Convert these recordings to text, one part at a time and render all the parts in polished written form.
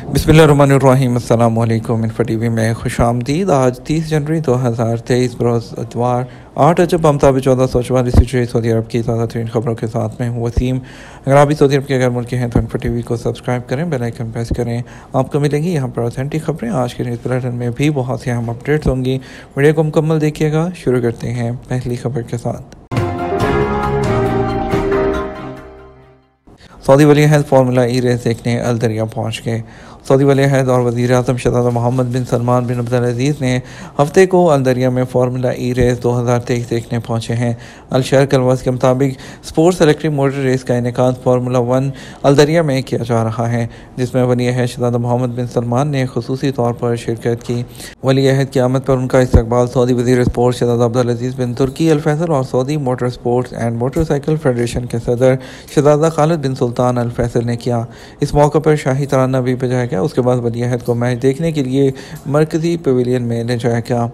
बिस्मिल्लाहिर्रहमानिर्रहीम। अस्सलाम वालेकुम। इन्फो टीवी में खुशामदीद। आज 30 जनवरी 2023 बरोज़ इतवार 8 अजब अमताब 1444 हिजरी सऊदी अरब की ताज़ा तरीन खबरों के साथ मैं हूँ वसीम। अगर आप भी सऊदी अरब के गैर मुल्की हैं तो इन्फो टीवी को सब्सक्राइब करें, बेल आइकन प्रेस करें। आपको मिलेंगी यहाँ पर ऑथेंटिक खबरें। आज के न्यूज़ बुलेटिन में भी बहुत सी अहम अपडेट्स होंगी। वीडियो को मुकम्मल देखिएगा। शुरू करते हैं पहली खबर के साथ। सऊदी वली अहद फार्मूला ई रेस देखने अल दरिया पहुँच गए। सऊदी वली अहद और वज़ीर आज़म शहज़ादा मोहम्मद बिन सलमान बिन अब्दुल अज़ीज़ ने हफ्ते को अल दरिया में फार्मूला ई रेस 2023 देखने पहुँचे हैं। अल शर्क अलवस के मुताबिक स्पोर्ट्स इलेक्ट्रिक मोटर रेस का इनेकाद फार्मूला 1 अल दरिया में किया जा रहा है, जिसमें वली अहद शहज़ादा मोहम्मद बिन सलमान ने खुसूसी तौर पर शिरकत की। वली अहद की आमद पर उनका इस्तकबाल सऊदी वज़ीर स्पोर्ट्स शहज़ादा अब्दुल अज़ीज़ बिन तुर्की अल फैसल और Saudi motor sports and motorcycle federation के सदर शहज़ादा खालिद बिन सुल्तान अल फैसल ने किया। इस मौके पर शाही तराना भी बजाया गया। उसके बाद वली अहद को मैच देखने के लिए मरकजी पवेलियन में ले जाया गया।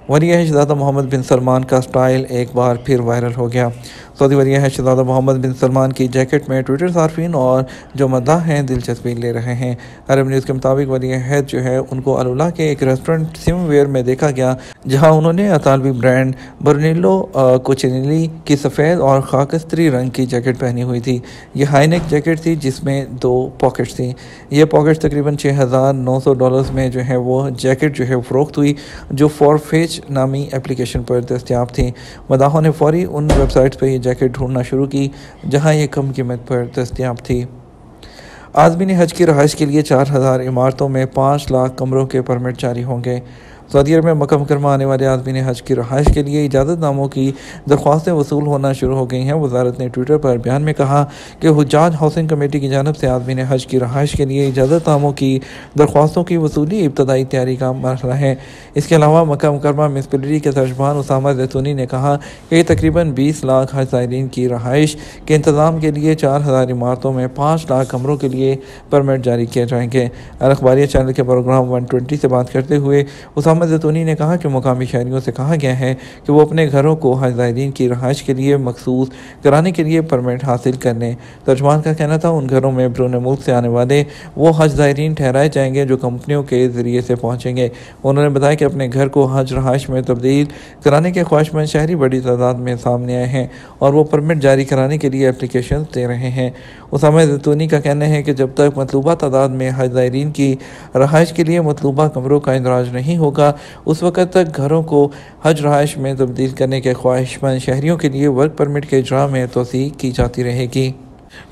वली अहद शहज़ादा मोहम्मद बिन सलमान का स्टाइल एक बार फिर वायरल हो गया। सऊदी वली अहद शहज़ादा मोहम्मद बिन सलमान की जैकेट में ट्विटर सार्फिन और जो मद्दाह हैं दिलचस्पी ले रहे हैं। अरब न्यूज़ के मुताबिक वली अहद जो है उनको अलुला के एक रेस्टोरेंट सिमवेयर में देखा गया, जहां उन्होंने अतालवी ब्रांड बर्निलो कोचिनेली की सफ़ेद और खाकस्तरी रंग की जैकेट पहनी हुई थी। यह हाईनेक जैकेट थी जिसमें 2 पॉकेट्स थी। ये पॉकेट्स तकरीबन $6,900 में जो है वो जैकेट जो है फ़रोख्त हुई, जो फॉरफेच नामी एप्लीकेशन पर दस्तयाब थी। मदाहों ने फौरी उन वेबसाइट्स पर जैकेट ढूंढना शुरू की जहां ये कम कीमत पर दस्तयाब थी। आज़मीन हज की रहाइश के लिए 4,000 इमारतों में 5 लाख कमरों के परमिट जारी होंगे। सऊदी अरब में मक्का मुकरमा आने वाले आज़मीन हज की रहाइश के लिए इजाज़तनामों की दरख्वास्तें वसूल होना शुरू हो गई हैं। वजारत ने ट्विटर पर बयान में कहा कि हुज्जाज हाउसिंग कमेटी की जानिब से आज़मीन हज की रहाइश के लिए इजाज़तनामों की दरख्वास्तों की वसूली इब्तदाई तैयारी का मरहला है। इसके अलावा मक्का मुकरमा म्यूनिसिपलिटी के तर्जुमान उसामा जैतूनी ने कहा कि तकरीबन 20 लाख हज ज़ायरीन की रहाइश के इंतज़ाम के लिए 4,000 इमारतों में 5 लाख कमरों के लिए परमिट जारी किए जाएंगे। अल अखबारिया चैनल के प्रोग्राम 120 से बात करते हुए उसामा जैतूनी ने कहा कि मुकामी शहरियों से कहा गया है कि वो अपने घरों को हज ज़ायरीन की रहाइश के लिए मखसूस कराने के लिए परमिट हासिल कर लें। तर्जुमान का कहना था उन घरों में बैरून मुल्क से आने वाले वो हज ज़ायरीन ठहराए जाएंगे जो कंपनियों के ज़रिए से पहुँचेंगे। उन्होंने बताया कि अपने घर को हज रहाइश में तब्दील कराने के ख्वाहिशमंद शहरी बड़ी तादाद में सामने आए हैं और वो परमिट जारी कराने के लिए एप्लीकेशन दे रहे हैं। उसामा जैतूनी का कहना है कि जब तक मतलूबा तादाद में हज ज़ायरीन की रहाइश के लिए मतलूबा कमरों का इंदराज नहीं होगा, उस वक़्त तक घरों को हज रहाइश में तब्दील करने के ख्वाहिशमंद शहरियों के लिए वर्क परमिट के इजरा में तोसी की जाती रहेगी।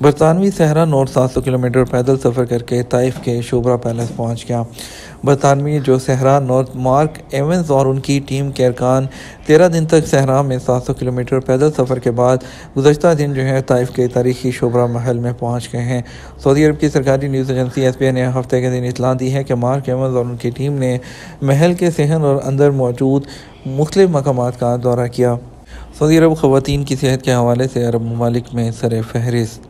बरतानवी सहरा नॉर्थ 700 किलोमीटर पैदल सफ़र करके ताइफ के शोबरा पैलेस पहुंच गया। बरतानवी जो सहरा नॉर्थ मार्क एवंस और उनकी टीम के अरकान 13 दिन तक सहरा में 700 किलोमीटर पैदल सफ़र के बाद गुज़श्ता दिन जो है ताइफ के तारीखी शोबरा महल में पहुंच गए हैं। सऊदी अरब की सरकारी न्यूज़ एजेंसी SPA ने हफ्ते के दिन इतला दी है कि मार्क एवंस और उनकी टीम ने महल के सहन और अंदर मौजूद मुख्तलिफ मकामात का दौरा किया। सऊदी अरब ख़वातीन की सेहत के हवाले से अरब ममालिक में सर फहरिस्त।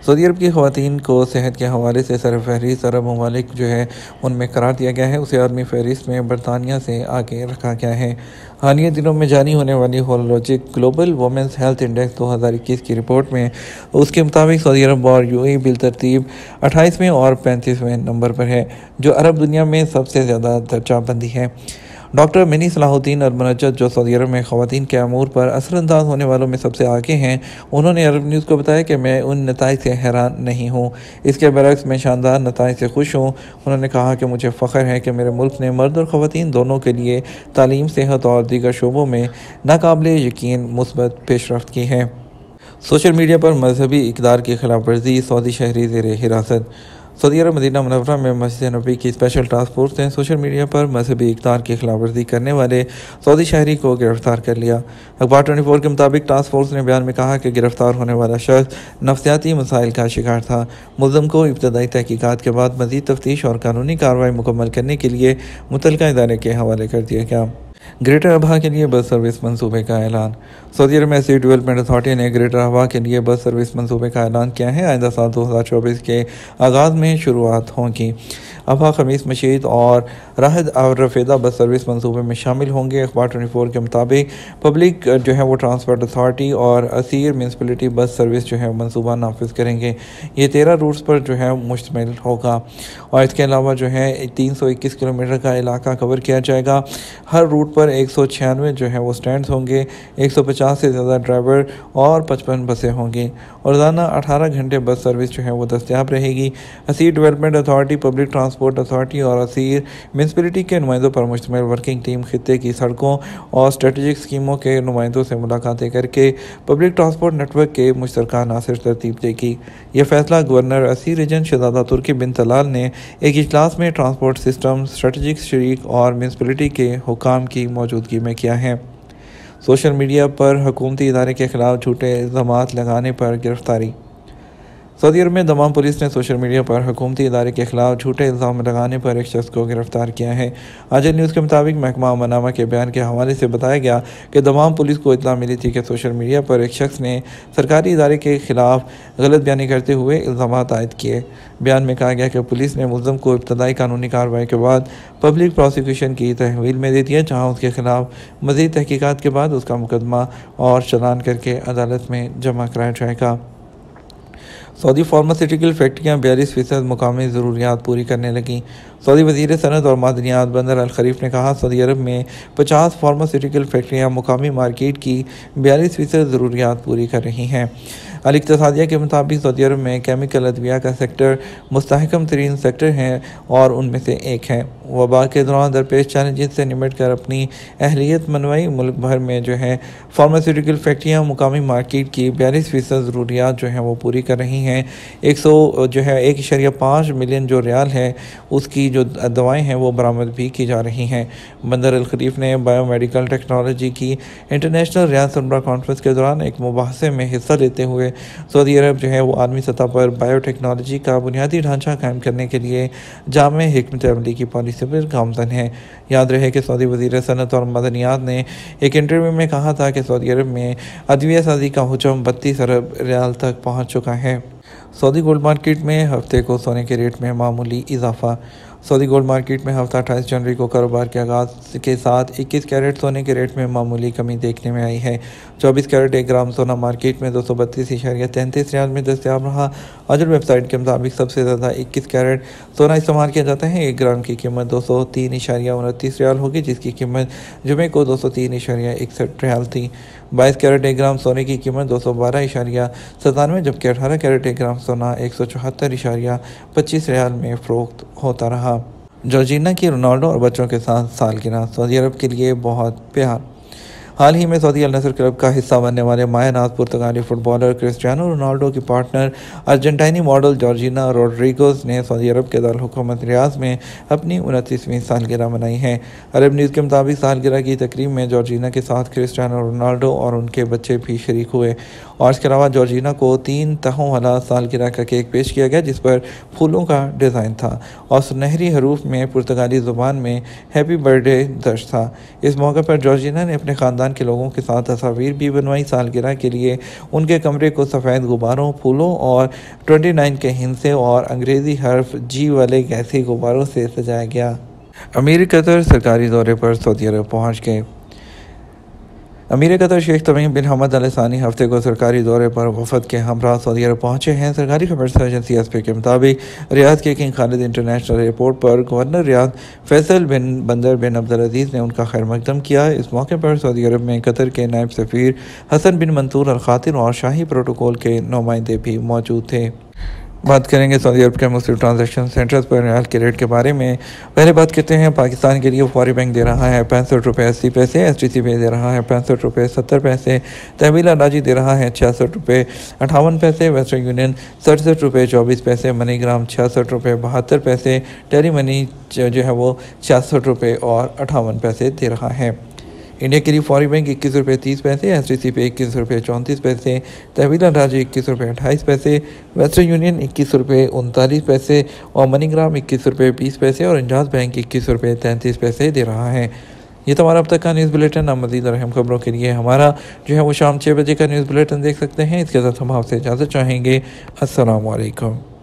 सऊदी अरब की ख़वातीन को सेहत के हवाले से सर फहरिस्त अरब ममालिक जो है उनमें करार दिया गया है। उसे आलमी फहरिस्त में बरतानिया से आगे रखा गया है। हालिया दिनों में जारी होने वाली होलोलॉजिक ग्लोबल वुमेंस हेल्थ इंडेक्स 2021 की रिपोर्ट में उसके मुताबिक सऊदी अरब और UAE बिलतरतीब 28वें और 35वें नंबर पर है, जो अरब दुनिया में सबसे ज़्यादा दर्जाबंदी है। डॉक्टर मिनी सलाहुद्दीन अल-मुनज्जद जो सऊदी अरब में ख़वातीन के अमूर पर असरअंदाज होने वालों में सबसे आगे हैं, उन्होंने अरब न्यूज़ को बताया कि मैं उन नताइज से हैरान नहीं हूँ, इसके बरक्स मैं शानदार नताइज से खुश हूँ। उन्होंने कहा कि मुझे फ़ख्र है कि मेरे मुल्क ने मर्द और ख़वातीन दोनों के लिए तालीम, सेहत और दीगर शोबों में नाकाबिले यकीन मुस्बत पेशरफ्त की है। सोशल मीडिया पर मजहबी इक़दार की खिलाफ वर्जी, सऊदी शहरी ज़ेर हिरासत। सऊदी अरब मदीना मुनव्वरा में मस्जिद नबी की स्पेशल टास्क फोर्स ने सोशल मीडिया पर मजहबी इक़दार की खिलाफ वर्जी करने वाले सऊदी शहरी को गिरफ्तार कर लिया। अखबार 24 के मुताबिक टास्क फोर्स ने बयान में कहा कि गिरफ्तार होने वाला शख्स नफ्सियाती मसाइल का शिकार था। मुल्ज़म को इब्तदाई तहकीकात के बाद मज़ीद तफ्तीश और कानूनी कार्रवाई मुकम्मल करने के लिए मुतल्लिका इदारे के हवाले कर दिया गया। ग्रेटर अबहा के लिए बस सर्विस मंसूबे का ऐलान। सऊदी अरब में सिटी डेवलपमेंट अथॉरिटी ने ग्रेटर अबहा के लिए बस सर्विस मंसूबे का ऐलान किया है। आइंदा साल 2024 के आगाज़ में शुरुआत होगी। अबहा खमीस मशीद और राहत और रफेदा बस सर्विस मंसूबे में शामिल होंगे। अखबार 24 के मुताबिक पब्लिक जो है वो ट्रांसपोर्ट अथॉरिटी और असीर म्यूनसिपलिटी बस सर्विस जो है मनसूबा नाफिज करेंगे। ये 13 रूट्स पर जो है मुश्तमिल होगा और इसके अलावा जो है 321 किलोमीटर का इलाका कवर किया जाएगा। हर रूट पर 196 जो है वो स्टैंड्स होंगे, 150 से ज़्यादा ड्राइवर और 55 बसें होंगी और रोज़ाना 18 घंटे बस सर्विस जो है वो दस्तियाब रहेगी। Asir development authority, public transport authority और असीर म्यूनसिपलिटी के नुमाइंदों पर मुश्तमिल वर्किंग टीम खित्ते की सड़कों और स्ट्रेटजिक स्कीमों के नुमाइंदों से मुलाकातें करके पब्लिक ट्रांसपोर्ट नेटवर्क के मुश्तरका अनासर तरतीब देगी। यह फैसला गवर्नर असीर रीजन शहजादा तुर्की बिन तलाल ने एक इजलास में ट्रांसपोर्ट सिस्टम, स्ट्रेटजिक शरीक और म्यूनसिपलिटी के हुकाम की मौजूदगी में किया है। सोशल मीडिया पर हुकूमती इदारे के खिलाफ झूठे इल्ज़ामात लगाने पर गिरफ्तारी। सऊदी अरब में दमाम पुलिस ने सोशल मीडिया पर हुकूमती इदारे के खिलाफ झूठे इल्ज़ाम लगाने पर एक शख्स को गिरफ्तार किया है। आज न्यूज़ के मुताबिक महकमा अमनामा के बयान के हवाले से बताया गया कि दमाम पुलिस को इत्तला मिली थी कि सोशल मीडिया पर एक शख्स ने सरकारी इदारे के खिलाफ गलत बयानी करते हुए इल्ज़ाम आयद किए। बयान में कहा गया कि पुलिस ने मुल्ज़म को इब्तदाई कानूनी कार्रवाई के बाद पब्लिक प्रोसिक्यूशन की तहवील में दे दिया, जहाँ उसके खिलाफ मज़ीद तहकीकात के बाद उसका मुकदमा और चालान करके अदालत में जमा कराया जाएगा। सऊदी फार्मास्यूटिकल फैक्ट्रियाँ 42% मुकामी ज़रूरियात पूरी करने लगीं। सऊदी वज़ीर सनत और मादनियात बंदर अल खरीफ ने कहा, सऊदी अरब में 50 फार्मास्यूटिकल फैक्ट्रियाँ मुकामी मार्केट की 42% ज़रूरियात पूरी कर रही हैं। अल इक्तिसादिया के मुताबिक सऊदी अरब में केमिकल अद्विया का सेक्टर मुस्तहकम तरीन सेक्टर है और उनमें से एक है। वबा के दौरान दरपेश चैलेंजेस से निमट कर अपनी अहलियत मनवाई मुल्क भर में जो है फार्मास्यूटिकल फैक्ट्रियाँ मुकामी मार्केट की 42% ज़रूरियात जो हैं वो पूरी कर रही हैं। 1.5 मिलियन जो रियाल है उसकी जो दवाएं हैं वो बरामद भी की जा रही हैं। बंदर अल खलीफ ने बायोमेडिकल टेक्नोलॉजी की इंटरनेशनल रियाद सरबराह कॉन्फ्रेंस के दौरान एक मुबाहसे में हिस्सा लेते हुए सऊदी अरब जो है वो आलमी सतह पर बायोटेक्नोलॉजी का बुनियादी ढांचा कायम करने के लिए जामे हिकमत अमली की पॉलिसी पर गामजन है। याद रहे कि सऊदी वज़ीर सनत और मदनियात ने एक इंटरव्यू में कहा था कि सऊदी अरब में अदविया साजी का हुजम 32 अरब रियाल तक पहुँच चुका है। सऊदी गोल्ड मार्केट में हफ्ते को सोने के रेट में मामूली इजाफा। सऊदी गोल्ड मार्केट में हफ्ता 28 जनवरी को कारोबार के आगाज़ के साथ 21 कैरेट सोने के रेट में मामूली कमी देखने में आई है। 24 कैरेट 1 ग्राम सोना मार्केट में 232.33 रियाल में दस्तियाब रहा। अजर वेबसाइट के मुताबिक सबसे ज़्यादा 21 कैरेट सोना इस्तेमाल किया जाता है। 1 ग्राम की कीमत 203.29 रियाल होगी, जिसकी कीमत जुमे को 203.61 रियाल थी। 22 कैरेट 1 ग्राम सोने की कीमत 212.97, जबकि 18 कैरेट 1 ग्राम सोना 174.25 रियाल में फ़रोख्त होता रहा। जॉर्जिना की रोनाल्डो और बच्चों के साथ सालगिरह, सऊदी अरब के लिए बहुत प्यार। हाल ही में सऊदी अल नसर क्लब का हिस्सा बनने वाले माया नाज पुर्तगाली फुटबॉलर क्रिस्टियानो रोनाल्डो की पार्टनर अर्जेंटाइनी मॉडल जॉर्जिना रोड्रिगोज ने सऊदी अरब के दारुल-हुकूमत रियाद में अपनी 29वीं सालगिरह मनाई है। अरब न्यूज़ के मुताबिक सालगिरह की तकरीब में जॉर्जिना के साथ क्रिस्टियानो रोनाल्डो और उनके बच्चे भी शरीक हुए और इसके अलावा जॉर्जिना को 3 तहों वाला सालगिरह का केक पेश किया गया, जिस पर फूलों का डिज़ाइन था और सुनहरी हरूफ में पुर्तगाली ज़ुबान में हैप्पी बर्थडे दर्ज था। इस मौके पर जॉर्जिना ने अपने ख़ानदान के लोगों के साथ तस्वीर भी बनवाई। सालगिरह के लिए उनके कमरे को सफ़ेद गुब्बारों, फूलों और 29 के हिंसे और अंग्रेज़ी हर्फ जी वाले गैसी गुब्बारों से सजाया गया। अमीर कतर सरकारी दौरे पर सऊदी अरब पहुँच गए। अमीर कतर शेख तमीम बिन हमद अल सानी हफ्ते को सरकारी दौरे पर वफद के हमरा सऊदी अरब पहुँचे हैं। सरकारी खबर एजेंसी एसपी के मुताबिक रियाद के किंग खालिद इंटरनेशनल एयरपोर्ट पर गवर्नर रियाद फैसल बिन बंदर बिन अब्दुल अजीज़ ने उनका खैर मकदम किया। इस मौके पर सऊदी अरब में कतर के नायब सफ़ीर हसन बिन मंसूर अल खातिर और शाही प्रोटोकॉल के नुमाइंदे भी मौजूद थे। बात करेंगे सऊदी अरब के मुख्तलिफ ट्रांजैक्शन सेंटर्स पर रियाल के रेट के बारे में। पहले बात करते हैं पाकिस्तान के लिए फौरी बैंक दे रहा है 65 रुपये 80 पैसे, STC पे दे रहा है 65 रुपये 70 पैसे, तहवील अराजी दे रहा है 66 रुपये 58 पैसे, वेस्टर्न यूनियन 67 रुपये 24 पैसे, मनीग्राम 66 रुपये 72 पैसे, टेली मनी जो है वो 66 रुपये और 58 पैसे दे रहा है। इंडिया के लिए फौरी बैंक 21 रुपये 30 पैसे, STC पे 21 रुपये 34 पैसे, तहवील राजी 21 रुपये 28 पैसे, वेस्टर्न यूनियन 21 रुपये 39 पैसे और मनीग्राम 21 रुपये 20 पैसे और इंजाज बैंक 21 रुपये 33 पैसे दे रहा है। ये तो हमारा अब तक का न्यूज़ बुलेटिन। आप मज़ीद और अहम खबरों के लिए हमारा जो है वो शाम 6 बजे का न्यूज़ बुलेटिन देख सकते हैं। इसके साथ हम आपसे इजाज़त चाहेंगे। अस्सलाम वालेकुम।